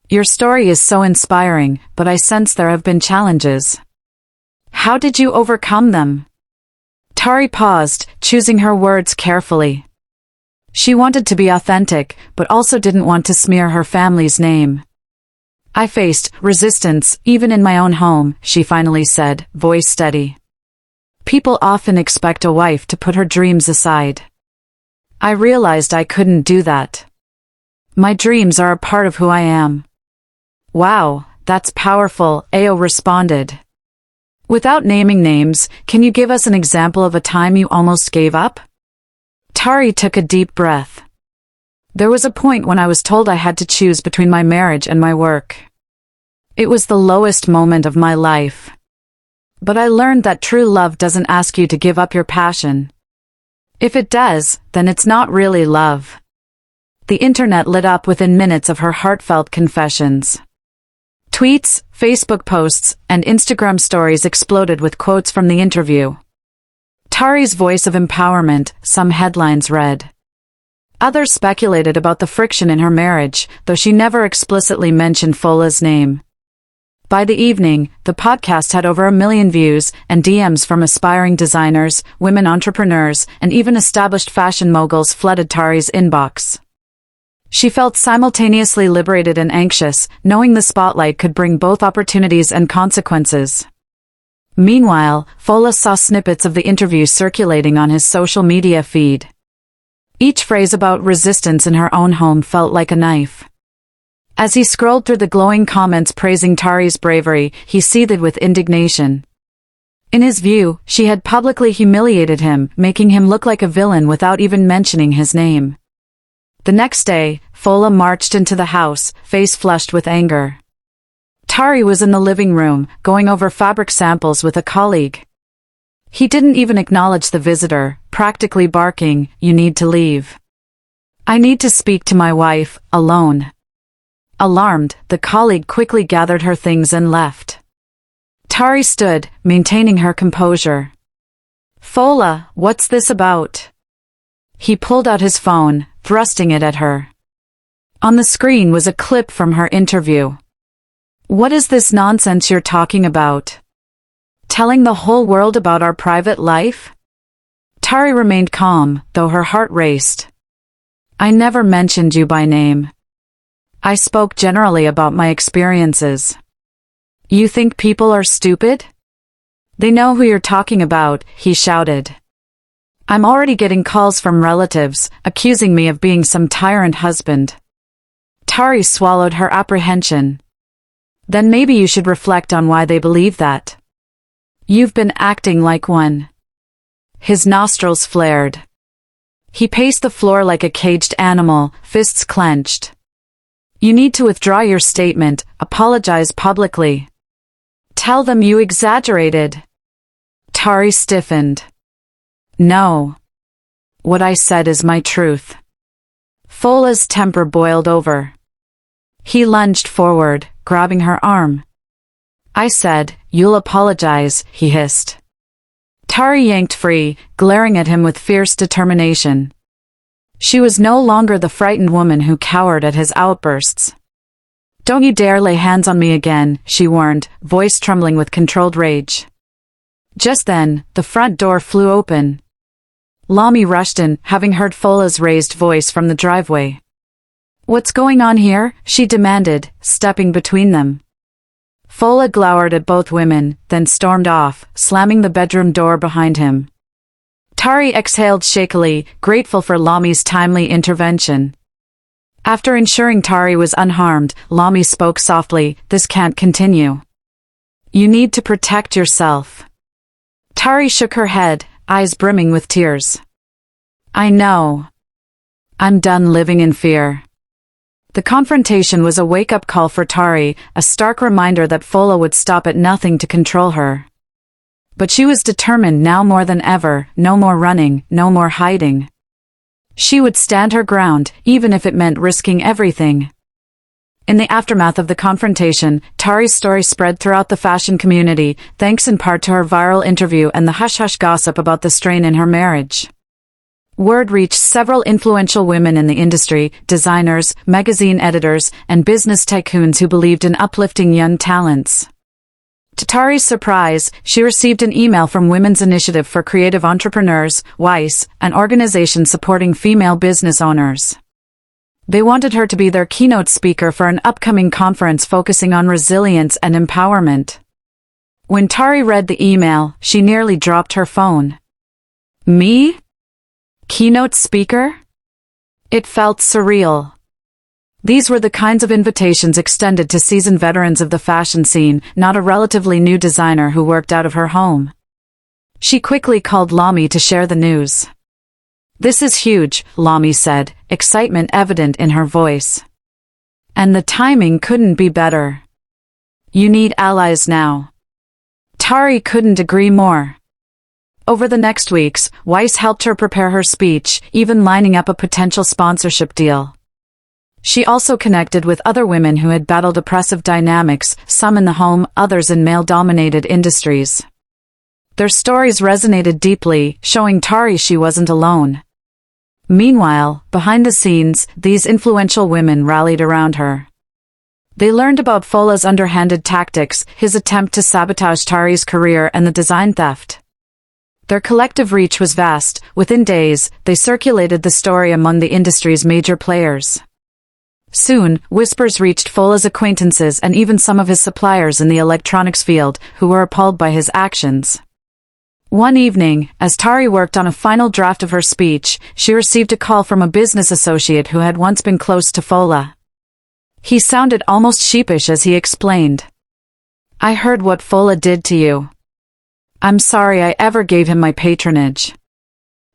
"Your story is so inspiring, but I sense there have been challenges. How did you overcome them?" Tari paused, choosing her words carefully. She wanted to be authentic, but also didn't want to smear her family's name. "I faced resistance, even in my own home," she finally said, voice steady. "People often expect a wife to put her dreams aside. I realized I couldn't do that. My dreams are a part of who I am." "Wow, that's powerful," Ao responded. "Without naming names, can you give us an example of a time you almost gave up?" Tari took a deep breath. "There was a point when I was told I had to choose between my marriage and my work. It was the lowest moment of my life. But I learned that true love doesn't ask you to give up your passion. If it does, then it's not really love." The internet lit up within minutes of her heartfelt confessions. Tweets, Facebook posts, and Instagram stories exploded with quotes from the interview. Tari's voice of empowerment, some headlines read. Others speculated about the friction in her marriage, though she never explicitly mentioned Fola's name. By the evening, the podcast had over 1 million views, and DMs from aspiring designers, women entrepreneurs, and even established fashion moguls flooded Tari's inbox. She felt simultaneously liberated and anxious, knowing the spotlight could bring both opportunities and consequences. Meanwhile, Fola saw snippets of the interview circulating on his social media feed. Each phrase about resistance in her own home felt like a knife. As he scrolled through the glowing comments praising Tari's bravery, he seethed with indignation. In his view, she had publicly humiliated him, making him look like a villain without even mentioning his name. The next day, Fola marched into the house, face flushed with anger. Tari was in the living room, going over fabric samples with a colleague. He didn't even acknowledge the visitor, practically barking, "You need to leave. I need to speak to my wife, alone." Alarmed, the colleague quickly gathered her things and left. Tari stood, maintaining her composure. "Fola, what's this about?" He pulled out his phone, thrusting it at her. On the screen was a clip from her interview. "What is this nonsense you're talking about? Telling the whole world about our private life?" Tari remained calm, though her heart raced. "I never mentioned you by name. I spoke generally about my experiences. You think people are stupid? They know who you're talking about," he shouted. "I'm already getting calls from relatives, accusing me of being some tyrant husband." Tari swallowed her apprehension. "Then maybe you should reflect on why they believe that. You've been acting like one." His nostrils flared. He paced the floor like a caged animal, fists clenched. "You need to withdraw your statement, apologize publicly. Tell them you exaggerated." Tari stiffened. "No. What I said is my truth." Fola's temper boiled over. He lunged forward, grabbing her arm. "I said, you'll apologize," he hissed. Tari yanked free, glaring at him with fierce determination. She was no longer the frightened woman who cowered at his outbursts. "Don't you dare lay hands on me again," she warned, voice trembling with controlled rage. Just then, the front door flew open. Lami rushed in, having heard Fola's raised voice from the driveway. "What's going on here?" she demanded, stepping between them. Fola glowered at both women, then stormed off, slamming the bedroom door behind him. Tari exhaled shakily, grateful for Lami's timely intervention. After ensuring Tari was unharmed, Lami spoke softly, "This can't continue. You need to protect yourself." Tari shook her head, eyes brimming with tears. "I know. I'm done living in fear." The confrontation was a wake-up call for Tari, a stark reminder that Fola would stop at nothing to control her. But she was determined now more than ever, no more running, no more hiding. She would stand her ground, even if it meant risking everything. In the aftermath of the confrontation, Tari's story spread throughout the fashion community, thanks in part to her viral interview and the hush-hush gossip about the strain in her marriage. Word reached several influential women in the industry, designers, magazine editors, and business tycoons who believed in uplifting young talents. To Tari's surprise, she received an email from Women's Initiative for Creative Entrepreneurs, WISE, an organization supporting female business owners. They wanted her to be their keynote speaker for an upcoming conference focusing on resilience and empowerment. When Tari read the email, she nearly dropped her phone. "Me? Keynote speaker?" It felt surreal. These were the kinds of invitations extended to seasoned veterans of the fashion scene, not a relatively new designer who worked out of her home. She quickly called Lami to share the news. "This is huge," Lami said, excitement evident in her voice. "And the timing couldn't be better. You need allies now." Tari couldn't agree more. Over the next weeks, Weiss helped her prepare her speech, even lining up a potential sponsorship deal. She also connected with other women who had battled oppressive dynamics, some in the home, others in male-dominated industries. Their stories resonated deeply, showing Tari she wasn't alone. Meanwhile, behind the scenes, these influential women rallied around her. They learned about Fola's underhanded tactics, his attempt to sabotage Tari's career, and the design theft. Their collective reach was vast. Within days, they circulated the story among the industry's major players. Soon, whispers reached Fola's acquaintances and even some of his suppliers in the electronics field, who were appalled by his actions. One evening, as Tari worked on a final draft of her speech, she received a call from a business associate who had once been close to Fola. He sounded almost sheepish as he explained. "I heard what Fola did to you. I'm sorry I ever gave him my patronage.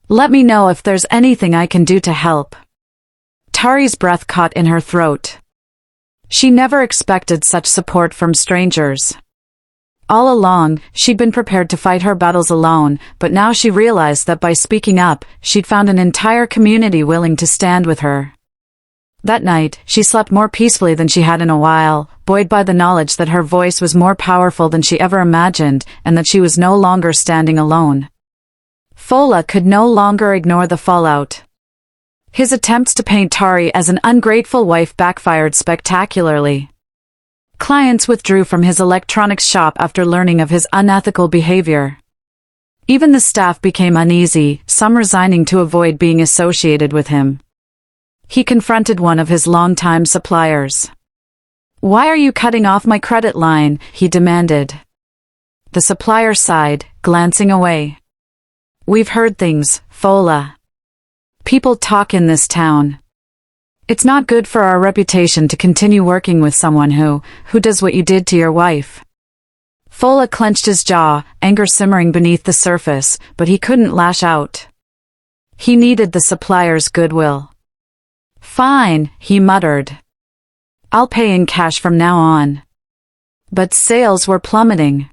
Let me know if there's anything I can do to help." Tari's breath caught in her throat. She never expected such support from strangers. All along, she'd been prepared to fight her battles alone, but now she realized that by speaking up, she'd found an entire community willing to stand with her. That night, she slept more peacefully than she had in a while, buoyed by the knowledge that her voice was more powerful than she ever imagined, and that she was no longer standing alone. Fola could no longer ignore the fallout. His attempts to paint Tari as an ungrateful wife backfired spectacularly. Clients withdrew from his electronics shop after learning of his unethical behavior. Even the staff became uneasy, some resigning to avoid being associated with him. He confronted one of his longtime suppliers. "Why are you cutting off my credit line?" he demanded. The supplier sighed, glancing away. "We've heard things, Fola. People talk in this town. It's not good for our reputation to continue working with someone who does what you did to your wife." Fola clenched his jaw, anger simmering beneath the surface, but he couldn't lash out. He needed the supplier's goodwill. "Fine," he muttered. "I'll pay in cash from now on." But sales were plummeting.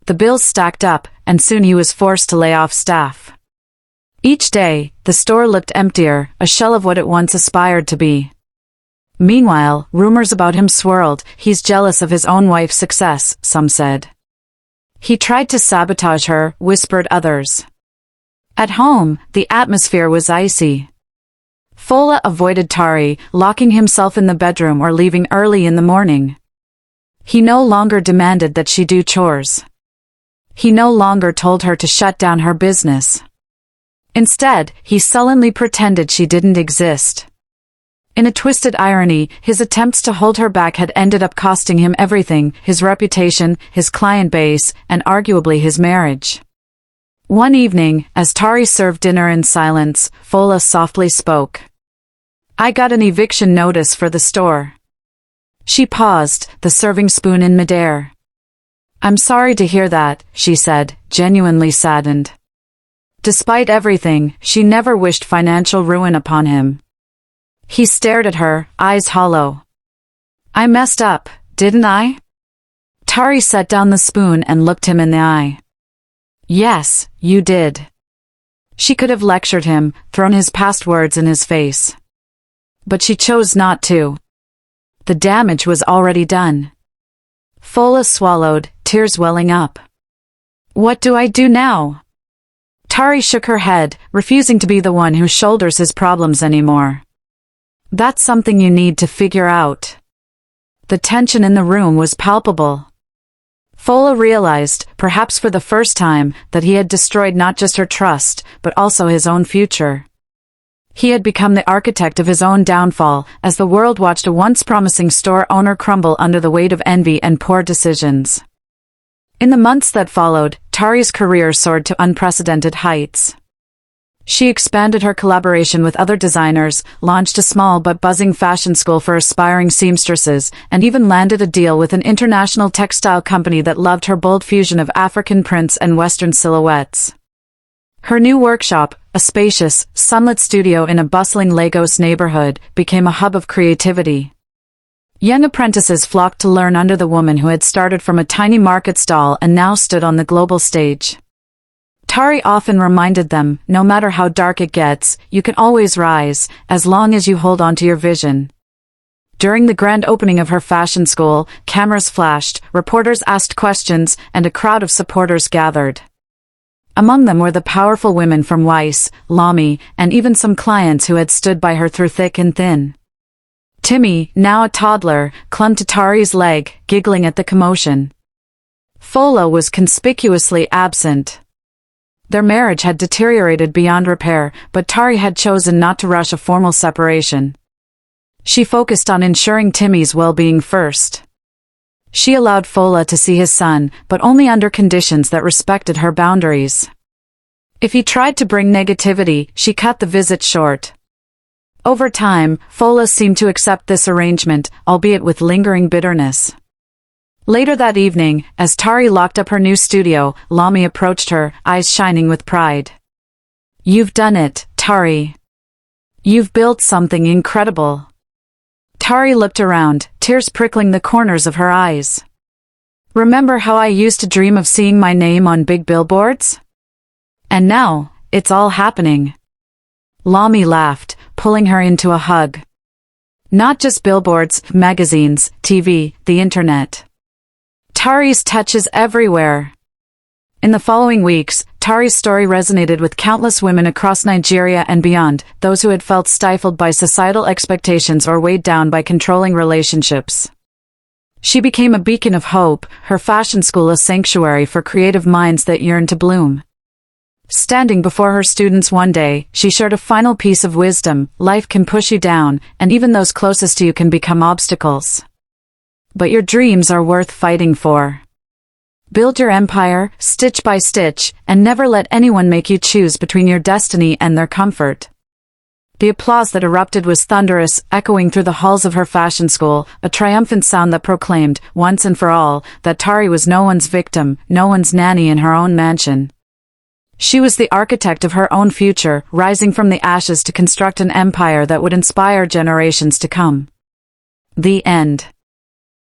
The bills stacked up, and soon he was forced to lay off staff. Each day, the store looked emptier, a shell of what it once aspired to be. Meanwhile, rumors about him swirled. "He's jealous of his own wife's success," some said. "He tried to sabotage her," whispered others. At home, the atmosphere was icy. Fola avoided Tari, locking himself in the bedroom or leaving early in the morning. He no longer demanded that she do chores. He no longer told her to shut down her business. Instead, he sullenly pretended she didn't exist. In a twisted irony, his attempts to hold her back had ended up costing him everything: his reputation, his client base, and arguably his marriage. One evening, as Tari served dinner in silence, Fola softly spoke. "I got an eviction notice for the store." She paused, the serving spoon in midair. "I'm sorry to hear that," she said, genuinely saddened. Despite everything, she never wished financial ruin upon him. He stared at her, eyes hollow. "I messed up, didn't I?" Tari set down the spoon and looked him in the eye. "Yes, you did." She could have lectured him, thrown his past words in his face. But she chose not to. The damage was already done. Fola swallowed, tears welling up. "What do I do now?" Tari shook her head, refusing to be the one who shoulders his problems anymore. "That's something you need to figure out." The tension in the room was palpable. Fola realized, perhaps for the first time, that he had destroyed not just her trust, but also his own future. He had become the architect of his own downfall, as the world watched a once promising store owner crumble under the weight of envy and poor decisions. In the months that followed, Tari's career soared to unprecedented heights. She expanded her collaboration with other designers, launched a small but buzzing fashion school for aspiring seamstresses, and even landed a deal with an international textile company that loved her bold fusion of African prints and Western silhouettes. Her new workshop, a spacious, sunlit studio in a bustling Lagos neighborhood, became a hub of creativity. Young apprentices flocked to learn under the woman who had started from a tiny market stall and now stood on the global stage. Tari often reminded them, no matter how dark it gets, you can always rise, as long as you hold on to your vision. During the grand opening of her fashion school, cameras flashed, reporters asked questions, and a crowd of supporters gathered. Among them were the powerful women from Weiss, Lamy, and even some clients who had stood by her through thick and thin. Timmy, now a toddler, clung to Tari's leg, giggling at the commotion. Fola was conspicuously absent. Their marriage had deteriorated beyond repair, but Tari had chosen not to rush a formal separation. She focused on ensuring Timmy's well-being first. She allowed Fola to see his son, but only under conditions that respected her boundaries. If he tried to bring negativity, she cut the visit short. Over time, Fola seemed to accept this arrangement, albeit with lingering bitterness. Later that evening, as Tari locked up her new studio, Lamy approached her, eyes shining with pride. "You've done it, Tari. You've built something incredible." Tari looked around, tears prickling the corners of her eyes. Remember how I used to dream of seeing my name on big billboards? And now, it's all happening. Lami laughed, pulling her into a hug. Not just billboards, magazines, TV, the internet. Tari's touch is everywhere. In the following weeks, Tari's story resonated with countless women across Nigeria and beyond, those who had felt stifled by societal expectations or weighed down by controlling relationships. She became a beacon of hope, her fashion school a sanctuary for creative minds that yearned to bloom. Standing before her students one day, she shared a final piece of wisdom: life can push you down, and even those closest to you can become obstacles. But your dreams are worth fighting for. Build your empire, stitch by stitch, and never let anyone make you choose between your destiny and their comfort. The applause that erupted was thunderous, echoing through the halls of her fashion school, a triumphant sound that proclaimed, once and for all, that Tari was no one's victim, no one's nanny in her own mansion. She was the architect of her own future, rising from the ashes to construct an empire that would inspire generations to come. The end.